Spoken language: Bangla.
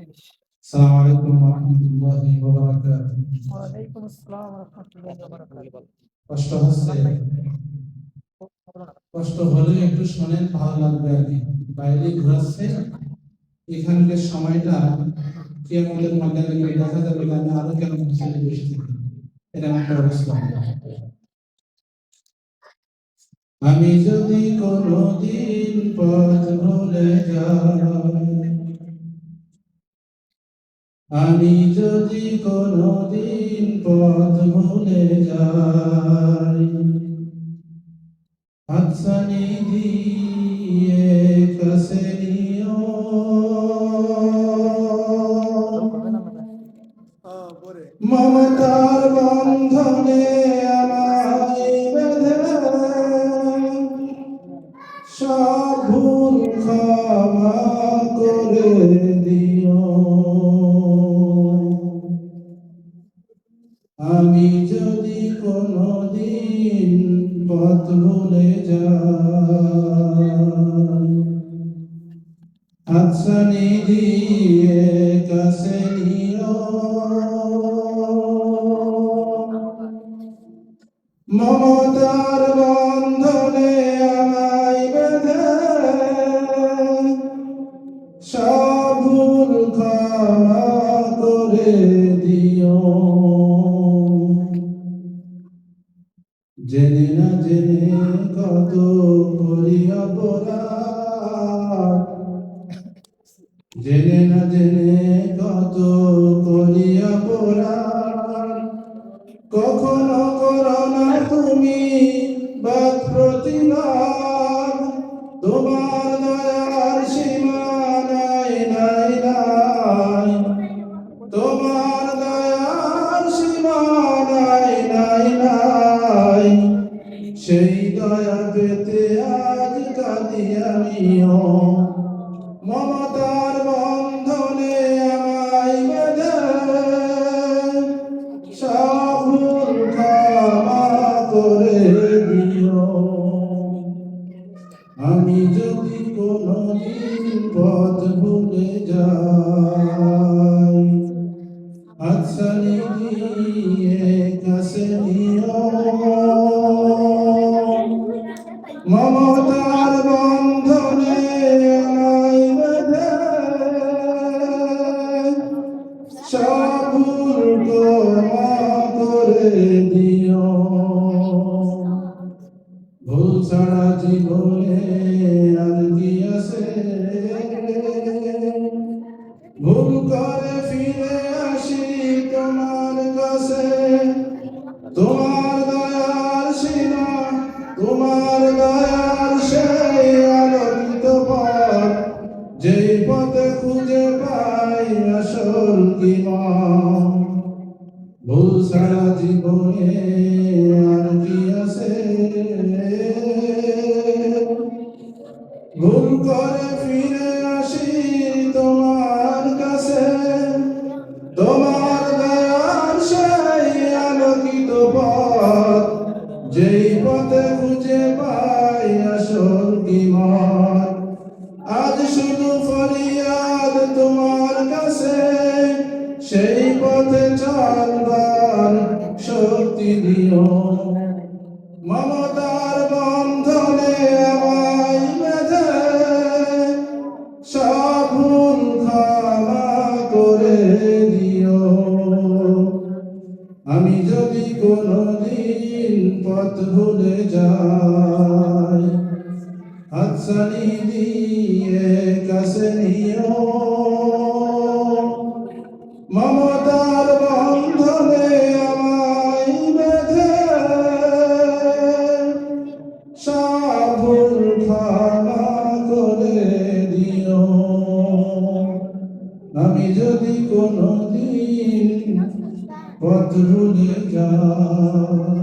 আসসালামু আলাইকুম ওয়া রাহমাতুল্লাহি ওয়া বারাকাতুহু। ওয়ালাইকুম আসসালাম ওয়া রাহমাতুল্লাহি ওয়া বারাকাতুহু। কষ্ট হচ্ছে? কষ্ট হলে একটু শোনেন, ভালো লাগবে আর কি। বাইরে ঘোরাচ্ছে, এখানকার সময়টা কিয়ামতের ময়দানে গিয়ে দেখা যাবে যে আমি আরো কেন মুসলিম বসে থাকি, এরকম একটা অবস্থা। আমি যদি কোনোদিন পথ ভুলে যাই, আমি যদি কোনোদিন পথ ভুলে যাই, হাতছানি দিয়ে কাছে নিও, মমতার বন্ধনে আমায় বেঁধে সব ভুল ক্ষমা করে দিও। আমি যদি কোনোদিন পথ ভুলে যাই, হাতছানি দিয়ে কাছে নিও, মমতার বন্ধনে আমায় বেঁধে সব ভুল ক্ষমা করে দিও। জেনে না জেনে কত করি অপরাধ, জেনে না জেনে কত করি অপরাধ, কখনো করো না তুমি বাদ প্রতিবাদ, তোমার দয়ার সীমা নাই নাই নাই, তোমার দয়ার সীমা নাই নাই নাই, সেই দয়া পেতে আজ কাঁদি আমিও, মমতার বন্ধনে আমায় বেঁধে সব ভুল ক্ষমা করে দিও। আমি যদি কোনোদিন পথ ভুলে যাই, হাতছানি দিয়ে কাছে নিও, মমতার বন্ধনে আমায় বেঁধে সব ভুল ক্ষমা করে দিও। ভুল ছাড়া জীবনে আর কি আছে, ভুল করে ফিরে আসি তোমার কাছে, তোমার দয়ার সীমা, তোমার দয়ার সেই আলোকিত পথ, যেই পথে খুঁজে পাই আসল ঈমান। ভুল ছাড়া জীবনে আর কি আছে, ভুল করে ফিরে আসি তোমার কাছে, তোমার দয়ার সেই আলোকিত পথ, যেই পথে খুঁজে পাই আসল ঈমান। আজ শুধু ফরিয়াদ তোমার কাছে, সেই পথে চলবার শক্তি দিও, মমতার বন্ধনে আমায় বেঁধে সব ভুল ক্ষমা করে দিও। আমি যদি কোনোদিন পথ ভুলে যাই, হাতছানি দিয়ে কাছে নিও, মমতার বন্ধনে আমায় বেঁধে সব ভুল ক্ষমা করে দিও। আমি যদি কোনোদিন পথ ভুলে যাই।